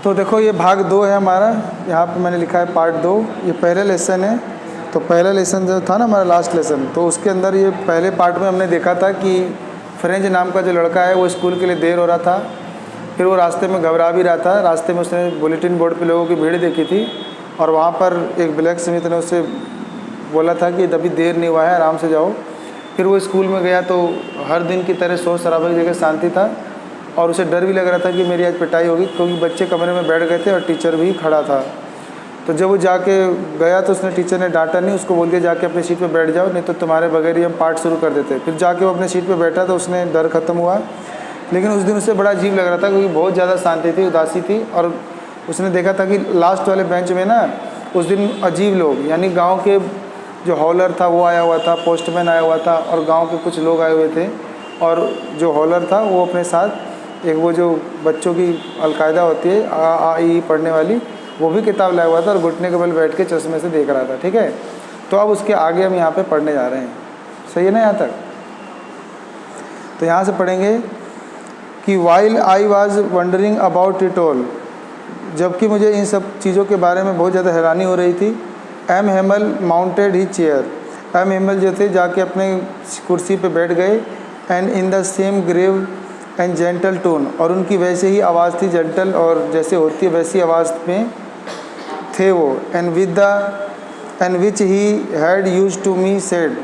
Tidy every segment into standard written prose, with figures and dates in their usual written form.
तो देखो ये भाग 2 है हमारा, यहाँ पे मैंने लिखा है पार्ट 2। ये पहले लेसन है। तो पहला लेसन जो था ना हमारा लास्ट लेसन, तो उसके अंदर ये पहले पार्ट में हमने देखा था कि फ्रेंच नाम का जो लड़का है वो स्कूल के लिए देर हो रहा था। फिर वो रास्ते में घबरा भी रहा था। रास्ते में उसने बुलेटिन बोर्ड पे लोगों की भीड़ देखी थी और वहाँ पर एक ब्लैक स्मिथ ने उससे बोला था कि अभी देर नहीं हुआ है, आराम से जाओ। फिर वो स्कूल में गया तो हर दिन की तरह शोर शराबे की जगह शांति था और उसे डर भी लग रहा था कि मेरी आज पिटाई होगी, क्योंकि बच्चे कमरे में बैठ गए थे और टीचर भी खड़ा था। तो जब वो जाके गया तो उसने टीचर ने डांटा नहीं, उसको बोल दिया जाके अपनी सीट पे बैठ जाओ, नहीं तो तुम्हारे बगैर ही हम पाठ शुरू कर देते। फिर जाके वो अपनी सीट पे बैठा तो उसने डर ख़त्म हुआ। लेकिन उस दिन उसे बड़ा अजीब लग रहा था क्योंकि बहुत ज़्यादा शांति थी, उदासी थी। और उसने देखा था कि लास्ट वाले बेंच में ना उस दिन अजीब लोग, यानी गाँव के जो हॉलर था वो आया हुआ था, पोस्टमैन आया हुआ था और गाँव के कुछ लोग आए हुए थे। और जो हॉलर था वो अपने साथ एक वो जो बच्चों की अलकायदा होती है आ ई पढ़ने वाली, वो भी किताब लाया हुआ था और घुटने के बल बैठ के चश्मे से देख रहा था। ठीक है, तो अब उसके आगे हम यहाँ पे पढ़ने जा रहे हैं। सही है ना यहाँ तक? तो यहाँ से पढ़ेंगे कि while I was wondering about it all, जबकि मुझे इन सब चीज़ों के बारे में बहुत ज़्यादा हैरानी हो रही थी। M Hamel mounted he chair, M Hamel जो थे जाके अपने कुर्सी पे बैठ गए। And in the same grave and gentle tone, और उनकी वैसे ही आवाज़ थी, जेंटल और जैसे होती है वैसी आवाज़ में थे वो। And which he had used to me said,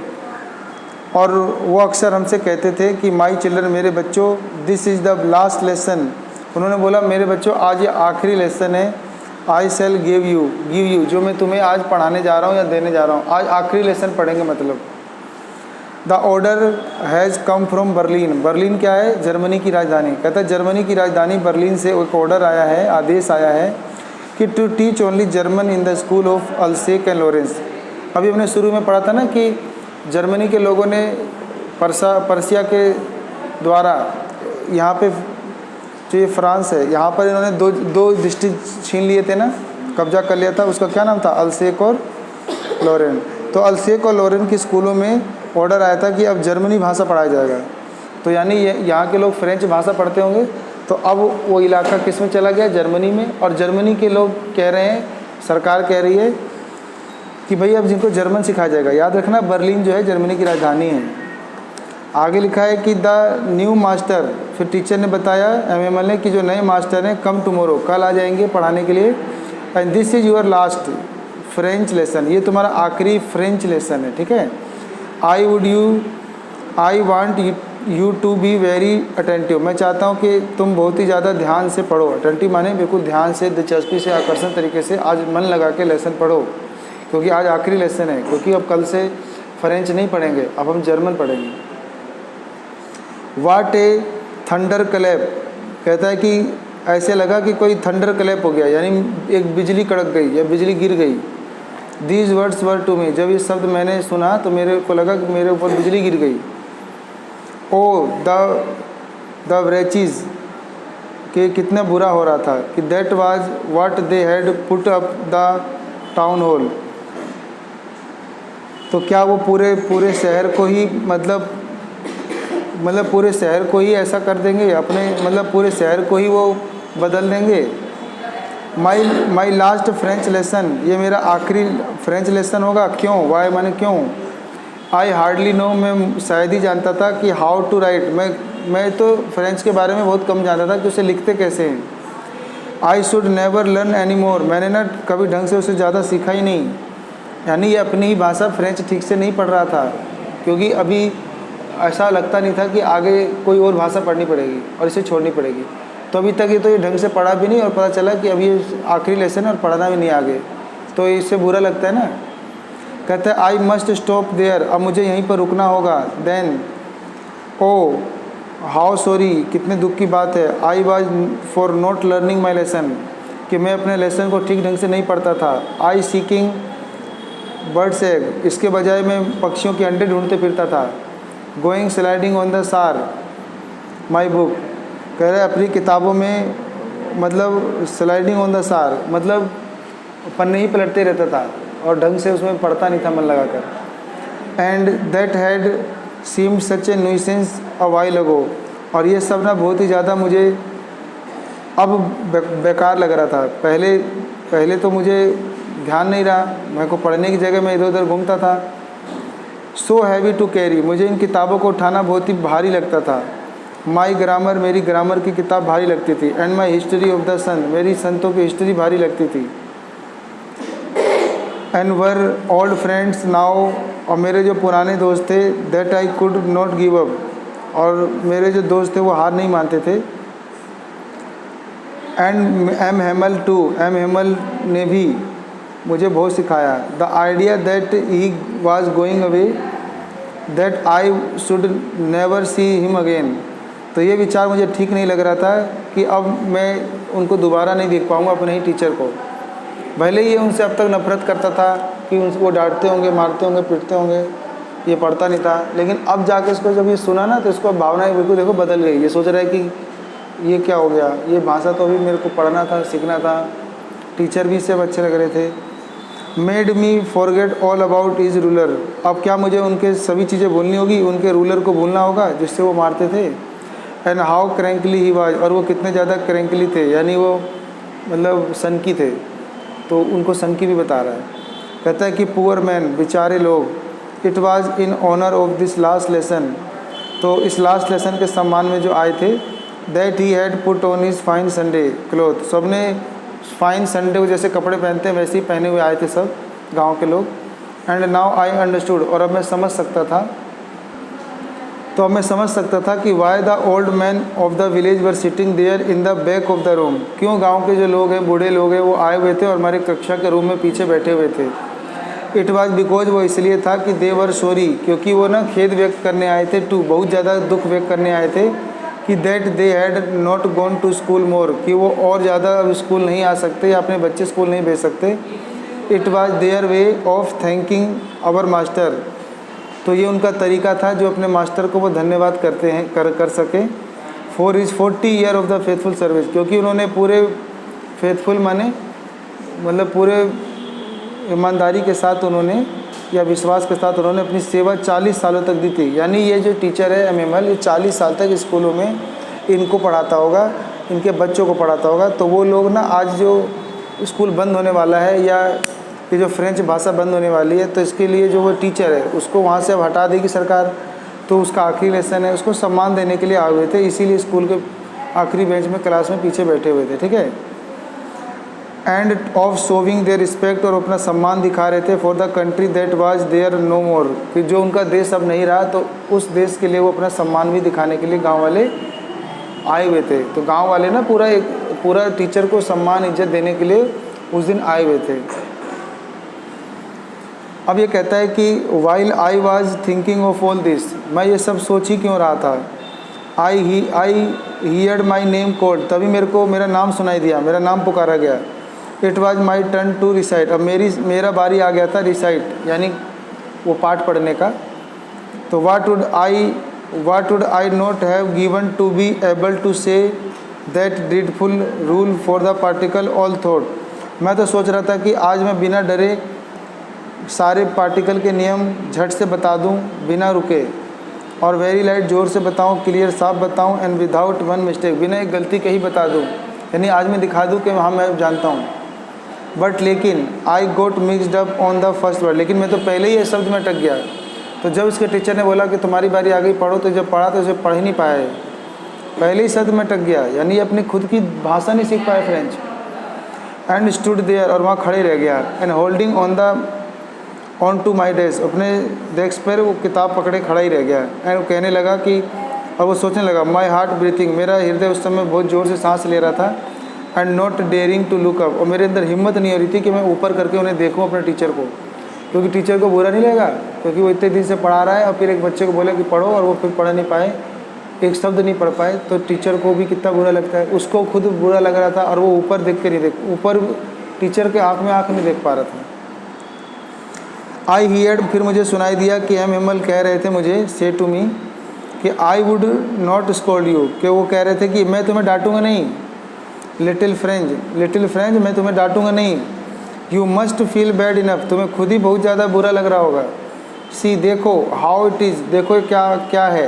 और वो अक्सर हमसे कहते थे कि माई चिल्ड्रन, मेरे बच्चों, this is the last lesson. उन्होंने बोला मेरे बच्चों आज ये आखिरी लेसन है। आई सेल गिव यू, जो मैं तुम्हें आज पढ़ाने जा रहा हूँ या देने जा रहा हूँ, आज आखिरी लेसन पढ़ेंगे। मतलब the order has come from Berlin, Berlin क्या है? जर्मनी की राजधानी। कहता है जर्मनी की राजधानी बर्लिन से एक ऑर्डर आया है, आदेश आया है कि to teach only German in the school of Alsace and Lorraine. अभी हमने शुरू में पढ़ा था ना कि जर्मनी के लोगों ने पर्सिया के द्वारा यहाँ पे जो ये फ्रांस है, यहाँ पर इन्होंने दो डिस्ट्रिक्ट छीन लिए थे ना, कब्जा कर लिया था। उसका क्या नाम था? अल्सेक और लॉरेन। तो अल्सेक और लॉरेन के स्कूलों में ऑर्डर आया था कि अब जर्मनी भाषा पढ़ाया जाएगा। तो यानी यहाँ के लोग फ्रेंच भाषा पढ़ते होंगे, तो अब वो इलाका किस में चला गया? जर्मनी में। और जर्मनी के लोग कह रहे हैं, सरकार कह रही है कि भाई अब जिनको जर्मन सिखाया जाएगा। याद रखना बर्लिन जो है जर्मनी की राजधानी है। आगे लिखा है कि द न्यू मास्टर, फिर टीचर ने बताया एमएमएल ने कि जो नए मास्टर हैं कम टुमारो, कल आ जाएंगे पढ़ाने के लिए। And this is your last French lesson, ये तुम्हारा आखिरी फ्रेंच लेसन है। ठीक है, I want you to be very attentive, मैं चाहता हूँ कि तुम बहुत ही ज़्यादा ध्यान से पढ़ो। अटेंटिव माने बिल्कुल ध्यान से, दिलचस्पी से, आकर्षण तरीके से आज मन लगा के लेसन पढ़ो, क्योंकि आज आखिरी लेसन है। क्योंकि अब कल से फ्रेंच नहीं पढ़ेंगे, अब हम जर्मन पढ़ेंगे। वाट ए थंडर क्लैप, कहता है कि ऐसे लगा कि कोई थंडर क्लैप हो गया, यानी एक बिजली कड़क गई या बिजली गिर गई। These words were to me, जब ये शब्द मैंने सुना तो मेरे को लगा कि मेरे ऊपर बिजली गिर गई। ओ द व्रेचीज, कि कितना बुरा हो रहा था। कि that was what they had put up the town hall, तो क्या वो पूरे शहर को ही मतलब पूरे शहर को ही ऐसा कर देंगे, अपने मतलब पूरे शहर को ही वो बदल देंगे। माई लास्ट फ्रेंच लेसन, ये मेरा आखिरी फ्रेंच लेसन होगा। क्यों? वाई माने क्यों। आई हार्डली नो, मैं शायद ही जानता था कि हाउ टू राइट, मैं तो फ्रेंच के बारे में बहुत कम जानता था कि उसे लिखते कैसे हैं। I should never learn any more, मैंने ना कभी ढंग से उसे ज़्यादा सीखा ही नहीं। यानी ये अपनी ही भाषा फ्रेंच ठीक से नहीं पढ़ रहा था, क्योंकि अभी ऐसा लगता नहीं था कि आगे कोई और भाषा पढ़नी पड़ेगी और इसे छोड़नी पड़ेगी। तो अभी तक ये तो ये ढंग से पढ़ा भी नहीं और पता चला कि अभी ये आखिरी लेसन है और पढ़ना भी नहीं आगे, तो इससे बुरा लगता है ना। कहता है आई मस्ट स्टॉप देयर, अब मुझे यहीं पर रुकना होगा। देन ओ हाउ सॉरी, कितने दुख की बात है। I was for not learning my lesson, कि मैं अपने लेसन को ठीक ढंग से नहीं पढ़ता था। आई सीकिंग बर्ड्स एग, इसके बजाय मैं पक्षियों के अंडे ढूंढते फिरता था। गोइंग स्लाइडिंग ऑन द सार माई बुक, कह रहे अपनी किताबों में मतलब स्लाइडिंग ऑन द सार मतलब पन्ने ही पलटते रहता था और ढंग से उसमें पढ़ता नहीं था मन लगाकर। And that had seemed such a nuisance a while ago, और ये सब ना बहुत ही ज़्यादा मुझे अब बेकार लग रहा था। पहले तो मुझे ध्यान नहीं रहा, मेरे को पढ़ने की जगह मैं इधर उधर घूमता था। सो हैवी टू कैरी, मुझे इन किताबों को उठाना बहुत ही भारी लगता था। माई ग्रामर, मेरी ग्रामर की किताब भारी लगती थी। And my history of the saints, मेरी संतों की हिस्ट्री भारी लगती थी। And were old friends now, और मेरे जो पुराने दोस्त थे, that I could not give up, और मेरे जो दोस्त थे वो हार नहीं मानते थे। And M Hemal to, M Hemal ने भी मुझे बहुत सिखाया। The idea that he was going away, that I should never see him again, तो ये विचार मुझे ठीक नहीं लग रहा था कि अब मैं उनको दोबारा नहीं देख पाऊँगा, अपने ही टीचर को। भले ही ये उनसे अब तक नफरत करता था कि उनको डांटते होंगे, मारते होंगे, पीटते होंगे, ये पढ़ता नहीं था। लेकिन अब जाके इसको जब ये सुना ना, तो इसको भावनाएं बिल्कुल देखो बदल गई। ये सोच रहा है कि ये क्या हो गया, ये भाषा तो अभी मेरे को पढ़ना था, सीखना था, टीचर भी इससे अच्छे लग रहे थे। Made me forget all about his ruler, अब क्या मुझे उनके सभी चीज़ें भूलनी होगी, उनके रूलर को भूलना होगा जिससे वो मारते थे। एंड हाउ क्रैंकली ही वाज, और वो कितने ज़्यादा क्रैंकली थे, यानी वो मतलब सनकी थे, तो उनको सनकी भी बता रहा है। कहता है कि पुअर मैन, बेचारे लोग। It was in honour of this last lesson, तो इस लास्ट लेसन के सम्मान में जो आए थे। That he had put on his fine Sunday cloth, सबने फाइन संडे को जैसे कपड़े पहनते हैं वैसे ही पहने हुए आए थे सब गांव के लोग। एंड नाउ आई अंडरस्टूड, और अब मैं समझ सकता था, तो अब मैं समझ सकता था कि why the old man of the village were sitting there in the back of the room, क्यों गांव के जो लोग हैं, बूढ़े लोग हैं, वो आए हुए थे और हमारे कक्षा के रूम में पीछे बैठे हुए थे। इट वाज बिकॉज, वो इसलिए था कि दे वर सॉरी, क्योंकि वो ना खेद व्यक्त करने आए थे, टू बहुत ज़्यादा दुख व्यक्त करने आए थे कि that they had not gone to school more, कि वो और ज़्यादा अब स्कूल नहीं आ सकते या अपने बच्चे स्कूल नहीं भेज सकते। It was their way of thanking our master, तो ये उनका तरीका था जो अपने मास्टर को वो धन्यवाद करते हैं कर सके। For is 40 year of the faithful service, क्योंकि उन्होंने पूरे फेथफुल माने मतलब पूरे ईमानदारी के साथ उन्होंने या विश्वास के साथ उन्होंने अपनी सेवा 40 सालों तक दी थी। यानी ये जो टीचर है एमएमएल, ये 40 साल तक स्कूलों में इनको पढ़ाता होगा, इनके बच्चों को पढ़ाता होगा। तो वो लोग ना आज जो स्कूल बंद होने वाला है या ये जो फ्रेंच भाषा बंद होने वाली है, तो इसके लिए जो वो टीचर है उसको वहाँ से अब हटा देगी सरकार, तो उसका आखिरी लेसन है, उसको सम्मान देने के लिए आए हुए थे, इसीलिए स्कूल के आखिरी बेंच में क्लास में पीछे बैठे हुए थे, ठीक है। And of showing their respect, और अपना सम्मान दिखा रहे थे for the country that was there no more, कि जो उनका देश अब नहीं रहा, तो उस देश के लिए वो अपना सम्मान भी दिखाने के लिए गाँव वाले आए हुए थे। तो गाँव वाले ना पूरा टीचर को सम्मान इज्जत देने के लिए उस दिन आए हुए थे। अब ये कहता है कि while I was thinking of all this, मैं ये सब सोच ही क्यों रहा था। आई हियर्ड माई नेम कॉल्ड, तभी मेरे को मेरा नाम सुनाई दिया, मेरा नाम पुकारा गया। It was my turn to recite, अब मेरा बारी आ गया था रिसाइट, यानी वो पाठ पढ़ने का। तो what would I not have given to be able to say that dreadful rule for the particle all thought, मैं तो सोच रहा था कि आज मैं बिना डरे सारे पार्टिकल के नियम झट से बता दूं, बिना रुके, और वेरी लाइट जोर से बताऊं, क्लियर साफ बताऊं, एंड विदाउट वन मिस्टेक, बिना एक गलती के ही बता दूं, यानी आज मैं दिखा दूं कि हाँ मैं जानता हूं। बट लेकिन I got mixed up on the first word, लेकिन मैं तो पहले ही इस शब्द में अटक गया। तो जब इसके टीचर ने बोला कि तुम्हारी बारी आ गई पढ़ो, तो जब पढ़ा तो उसे पढ़ ही नहीं पाया, पहले ही शब्द में अटक गया, यानी अपनी खुद की भाषा नहीं सीख पाया फ्रेंच। एंड स्टूड देयर, और वहाँ खड़े रह गया। And holding on to my desk, अपने डेस्क पर वो किताब पकड़े खड़ा ही रह गया। एंड वो कहने लगा कि, और वो सोचने लगा, माई हार्ट ब्रीथिंग, मेरा हृदय उस समय बहुत ज़ोर से सांस ले रहा था। And not daring to look up, और मेरे अंदर हिम्मत नहीं हो रही थी कि मैं ऊपर करके उन्हें देखूं अपने टीचर को, क्योंकि टीचर को बुरा नहीं लगेगा, क्योंकि वो इतने दिन से पढ़ा रहा है और फिर एक बच्चे को बोले कि पढ़ो और वो फिर पढ़ नहीं पाए, एक शब्द नहीं पढ़ पाए, तो टीचर को भी कितना बुरा लगता है। उसको खुद बुरा लग रहा था और वो ऊपर देख के नहीं ऊपर टीचर के आँख में आँख नहीं देख पा रहा था। आई हियर्ड, फिर मुझे सुनाई दिया कि एम हेमल कह रहे थे मुझे, से टू मी, कि I would not scold you, कि वो कह रहे थे कि मैं तुम्हें डांटूंगा नहीं। लिटिल फ्रेंच, मैं तुम्हें डांटूंगा नहीं। You must feel bad enough, तुम्हें खुद ही बहुत ज़्यादा बुरा लग रहा होगा। सी, देखो, हाउ इट इज़, देखो क्या क्या है।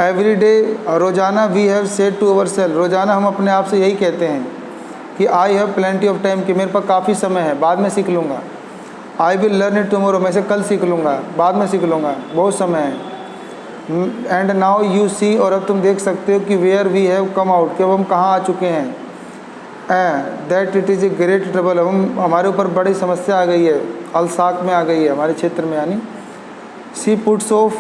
एवरी डे, रोज़ाना we have said to our self, रोज़ाना हम अपने आप से यही कहते हैं कि I have plenty of time, कि मेरे पास काफ़ी समय है, बाद में सीख लूँगा। I will learn it tomorrow, मैं से कल सीख लूँगा, बाद में सीख लूँगा, बहुत समय है। एंड नाउ यू सी, और अब तुम देख सकते हो कि where we have come out, कि अब हम कहाँ आ चुके हैं। That it is a great trouble, हम हमारे ऊपर बड़ी समस्या आ गई है, अलसाक में आ गई है हमारे क्षेत्र में। यानी see puts off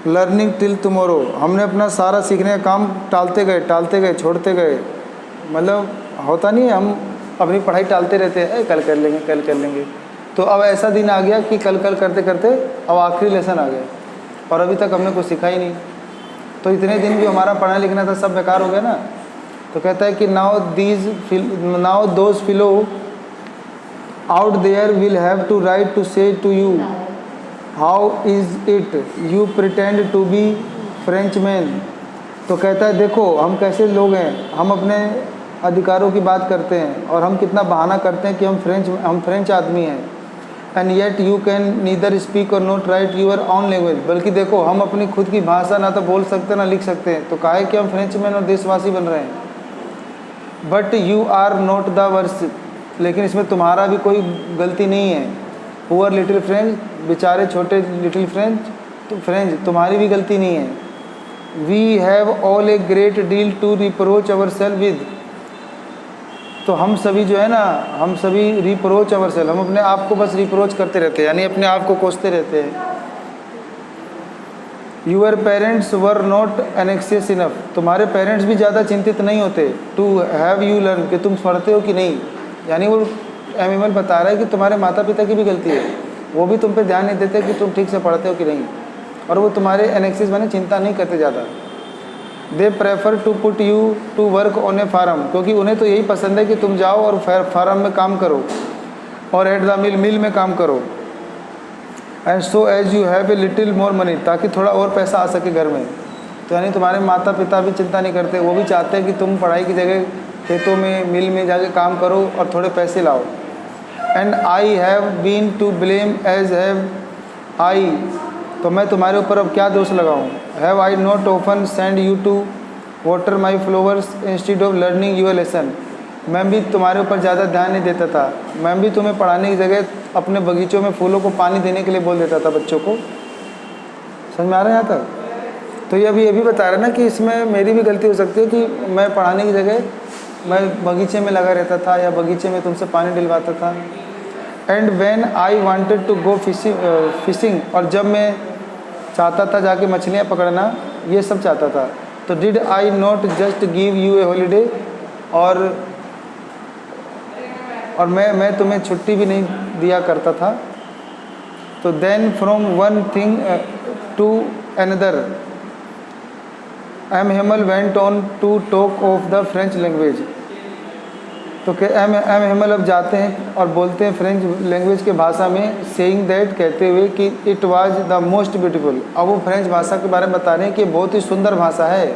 learning till tomorrow, हमने अपना सारा सीखने का काम टालते गए, छोड़ते गए। मतलब होता नहीं है, हम अपनी पढ़ाई टालते रहते हैं, कल कर लेंगे, कल कर लेंगे। तो अब ऐसा दिन आ गया कि कल करते करते अब आखिरी लेसन आ गया और अभी तक हमने कुछ सीखा ही नहीं। तो इतने दिन भी हमारा पढ़ना लिखना था, सब बेकार हो गया ना। तो कहता है कि now those fellows out there will have to right to say to you how is it you pretend to be French man. तो कहता है देखो हम कैसे लोग हैं, हम अपने अधिकारों की बात करते हैं और हम कितना बहाना करते हैं कि हम फ्रेंच आदमी हैं। And yet you can neither speak or not write your own language, बल्कि देखो हम अपनी खुद की भाषा ना तो बोल सकते ना लिख सकते हैं, तो काहे कि हम फ्रेंच मैन और देशवासी बन रहे हैं। But you are not the worse, लेकिन इसमें तुम्हारा भी कोई गलती नहीं है। पुअर लिटिल फ्रेंच, बेचारे छोटे लिटिल फ्रेंच, तो फ्रेंच तुम्हारी भी गलती नहीं है। We have all a great deal to reproach our self with, तो हम सभी जो है ना, हम सभी रिप्रोच अवर सेल्फ, हम अपने आप को बस रिप्रोच करते रहते हैं, यानी अपने आप को कोसते रहते हैं। Your parents were not एनेक्सियस enough, तुम्हारे पेरेंट्स भी ज़्यादा चिंतित नहीं होते। टू हैव यू लर्न, कि तुम पढ़ते हो कि नहीं। यानी वो एमिमल बता रहा है कि तुम्हारे माता पिता की भी गलती है, वो भी तुम पे ध्यान नहीं देते कि तुम ठीक से पढ़ते हो कि नहीं, और वो तुम्हारे एनेक्सिस माने चिंता नहीं करते ज़्यादा। They prefer to put you to work on a farm, क्योंकि उन्हें तो यही पसंद है कि तुम जाओ और फार्म में काम करो और एट द मिल में काम करो। And so as you have a little more money, ताकि थोड़ा और पैसा आ सके घर में। तो यानी तुम्हारे माता पिता भी चिंता नहीं करते, वो भी चाहते हैं कि तुम पढ़ाई की जगह खेतों में मिल में जाके काम करो और थोड़े पैसे लाओ। And I have been to blame as have I, तो मैं तुम्हारे ऊपर अब क्या दोष लगाऊं। Have I not often send you to water my flowers instead of learning your lesson, मैं भी तुम्हारे ऊपर ज़्यादा ध्यान नहीं देता था, मैं भी तुम्हें पढ़ाने की जगह अपने बगीचों में फूलों को पानी देने के लिए बोल देता था बच्चों को। समझ में आ रहा है यहाँ तक। तो ये भी बता रहा है ना कि इसमें मेरी भी गलती हो सकती है कि मैं पढ़ाने की जगह मैं बगीचे में लगा रहता था या बगीचे में तुमसे पानी डलवाता था। And when I wanted to go fishing, और जब मैं चाहता था जाके मछलियाँ पकड़ना, ये सब चाहता था, तो did I not just give U A holiday, और मैं तुम्हें छुट्टी भी नहीं दिया करता था। तो then from one thing to another M Hamel went on to talk of the French language, तो एम हेमल अब जाते हैं और बोलते हैं फ्रेंच लैंग्वेज के भाषा में, सेइंग दैट, कहते हुए कि it was the most beautiful. अब वो फ्रेंच भाषा के बारे में बता रहे हैं कि बहुत ही सुंदर भाषा है।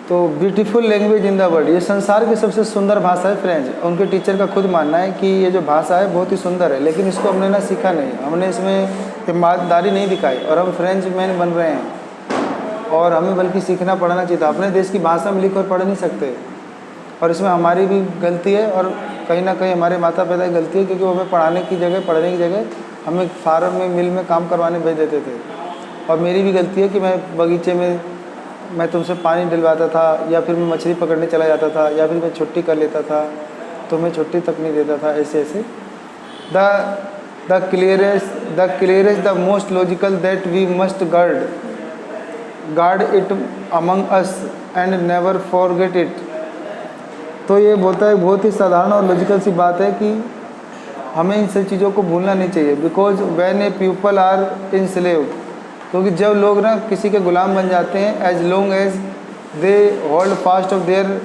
तो beautiful language in the world, ये संसार की सबसे सुंदर भाषा है फ्रेंच। उनके टीचर का खुद मानना है कि ये जो भाषा है बहुत ही सुंदर है, लेकिन इसको हमने ना सीखा नहीं, हमने इसमें ईमानदारी नहीं दिखाई और हम फ्रेंच मैन बन रहे हैं। और हमें बल्कि सीखना पढ़ना चाहिए था, अपने देश की भाषा में लिख और पढ़ नहीं सकते, और इसमें हमारी भी गलती है और कहीं ना कहीं हमारे माता पिता की गलती है, क्योंकि वो हमें पढ़ने की जगह हमें फार्म में मिल में काम करवाने भेज देते थे। और मेरी भी गलती है कि मैं बगीचे में मैं तुमसे पानी डलवाता था, या फिर मैं मछली पकड़ने चला जाता था, या फिर मैं छुट्टी कर लेता था, तुम्हें छुट्टी तक नहीं देता था। ऐसे the clearest the most logical that we must guard it among us and never forget it. तो ये बोलता है बहुत ही साधारण और लॉजिकल सी बात है कि हमें इन सब चीज़ों को भूलना नहीं चाहिए। Because when a people are enslaved, क्योंकि जब लोग ना किसी के गुलाम बन जाते हैं, as long as they hold fast of their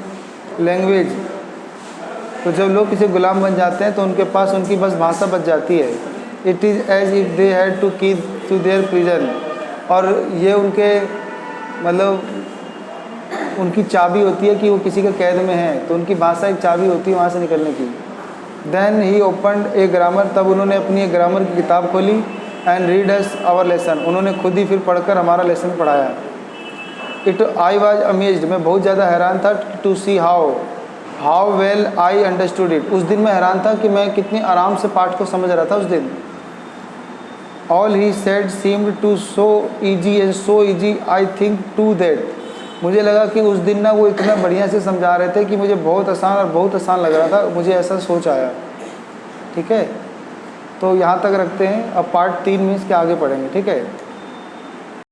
language, तो जब लोग किसी गुलाम बन जाते हैं तो उनके पास उनकी बस भाषा बच जाती है। It is as if they had to keep to their prison, और ये उनके मतलब उनकी चाबी होती है कि वो किसी के कैद में है, तो उनकी भाषा एक चाबी होती है वहाँ से निकलने की। Then he opened a grammar, तब उन्होंने अपनी एक ग्रामर की किताब खोली। And read us our lesson, उन्होंने खुद ही फिर पढ़कर हमारा लेसन पढ़ाया। इट आई वॉज अमेज्ड, मैं बहुत ज़्यादा हैरान था, to see how well I understood it, उस दिन मैं हैरान था कि मैं कितनी आराम से पाठ को समझ रहा था उस दिन। All he said seemed to so easy and so easy I think to that, मुझे लगा कि उस दिन ना वो इतना बढ़िया से समझा रहे थे कि मुझे बहुत आसान और बहुत आसान लग रहा था, मुझे ऐसा सोच आया। ठीक है, तो यहाँ तक रखते हैं, अब पार्ट 3 में इसके आगे पढ़ेंगे। ठीक है।